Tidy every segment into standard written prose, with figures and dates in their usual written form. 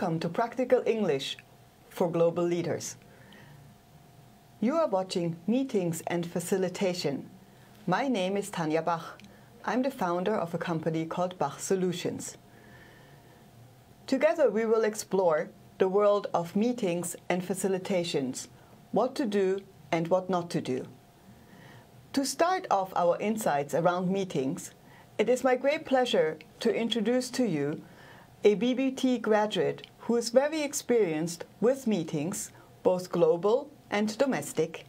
Welcome to Practical English for Global Leaders. You are watching Meetings and Facilitation. My name is Tanja Bach. I'm the founder of a company called Bach Solutions. Together we will explore the world of meetings and facilitations, what to do and what not to do. To start off our insights around meetings, it is my great pleasure to introduce to you a BBT graduate who is very experienced with meetings, both global and domestic,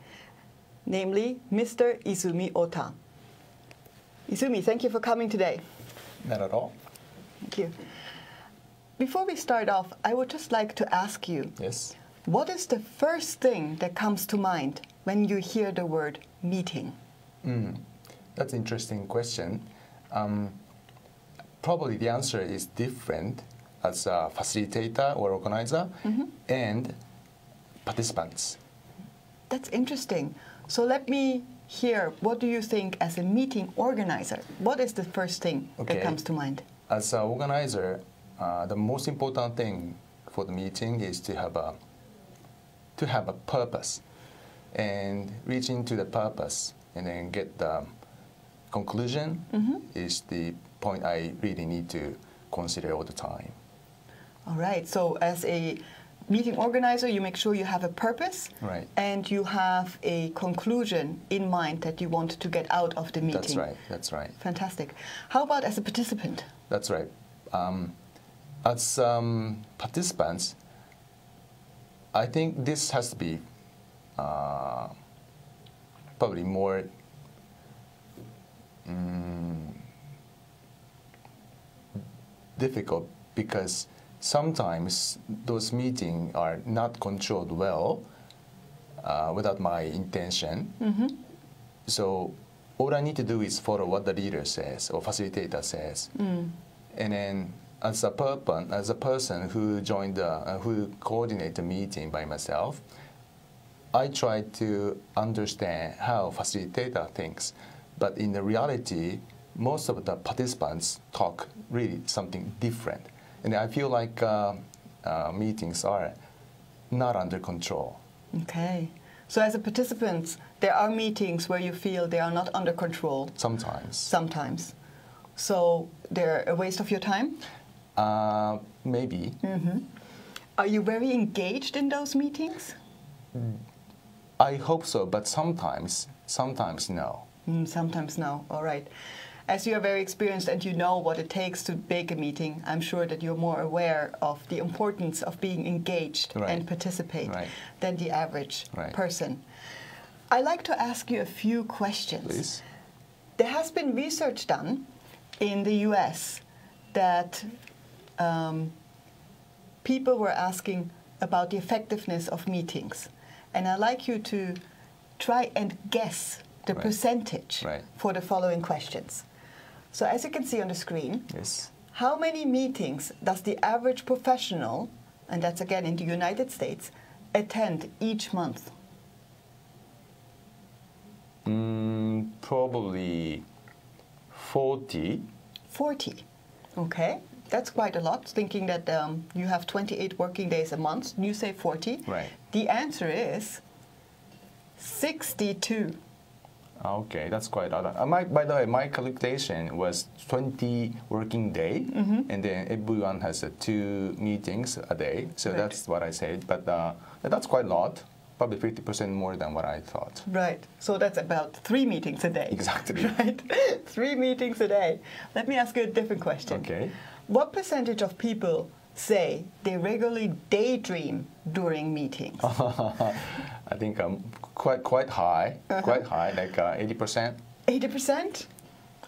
namely Mr. Izumi Ota. Izumi, thank you for coming today. Not at all. Thank you. Before we start off, I would just like to ask you, Yes. what is the first thing that comes to mind when you hear the word meeting? That's an interesting question. Probably the answer is different as a facilitator or organizer and participants. That's interesting. So let me hear, what do you think as a meeting organizer? What is the first thing that comes to mind? As an organizer, the most important thing for the meeting is to have a purpose and reach into the purpose and then get the conclusion is the point I really need to consider all the time. All right. So as a meeting organizer, you make sure you have a purpose, Right. and you have a conclusion in mind that you want to get out of the meeting. That's right. That's right. Fantastic. How about as a participant? That's right. As participants, I think this has to be probably more difficult because sometimes those meetings are not controlled well without my intention. So all I need to do is follow what the leader says or facilitator says. And then as a person who joined who coordinate the meeting by myself, I try to understand how facilitator thinks. But in the reality, most of the participants talk really something different. And I feel like meetings are not under control. Okay. So as a participant, there are meetings where you feel they are not under control. Sometimes. Sometimes. So they're a waste of your time? Maybe. Are you very engaged in those meetings? I hope so, but sometimes no. Sometimes no. All right. As you are very experienced and you know what it takes to make a meeting, I'm sure that you're more aware of the importance of being engaged and participate than the average person. I'd like to ask you a few questions. Please. There has been research done in the US that people were asking about the effectiveness of meetings. And I'd like you to try and guess the percentage for the following questions. So as you can see on the screen, how many meetings does the average professional, and that's again in the United States, attend each month? Probably 40. 40. Okay. That's quite a lot, thinking that you have 28 working days a month. You say 40. Right. The answer is 62. Okay, that's quite a lot. By the way, my calculation was 20 working day, and then everyone has 2 meetings a day. So that's what I said. But that's quite a lot, probably 50% more than what I thought. Right. So that's about 3 meetings a day. Exactly. Right. 3 meetings a day. Let me ask you a different question. Okay. What percentage of people say they regularly daydream during meetings? I think quite high, like 80%. 80%?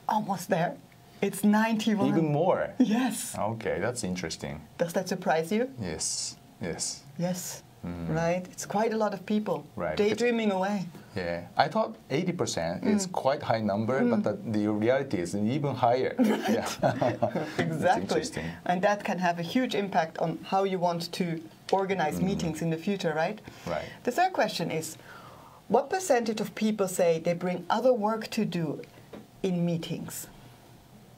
Almost there. It's 91. Even more? Yes. Okay, that's interesting. Does that surprise you? Yes, yes. Yes, right. It's quite a lot of people daydreaming away. Yeah, I thought 80% is quite high number, but the reality is even higher. Right. Yeah. Exactly. Interesting. And that can have a huge impact on how you want to organize meetings in the future, right? Right. The third question is, what percentage of people say they bring other work to do in meetings?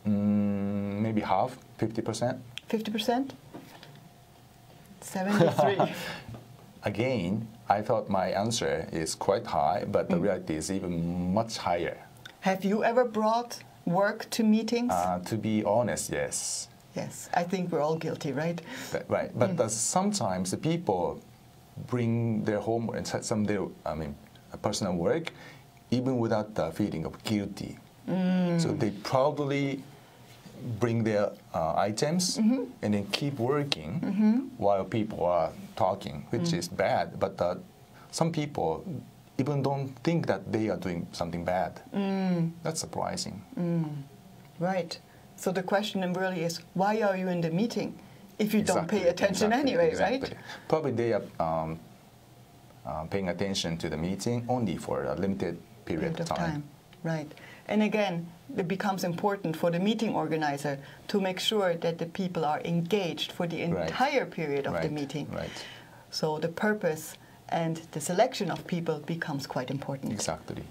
Maybe half, 50%. 50%? 73. Again, I thought my answer is quite high, but the reality is even much higher. Have you ever brought work to meetings? To be honest, yes. Yes, I think we're all guilty, right? Right, but sometimes the people bring their home and some their, personal work, even without the feeling of guilty. So they probably bring their items and then keep working while people are talking, which is bad. But some people even don't think that they are doing something bad. That's surprising. Right. So the question really is, why are you in the meeting if you don't pay attention anyway, right? Probably they are paying attention to the meeting only for a limited period of time. Right. And again, it becomes important for the meeting organizer to make sure that the people are engaged for the entire period of the meeting. Right. So the purpose and the selection of people becomes quite important. Exactly.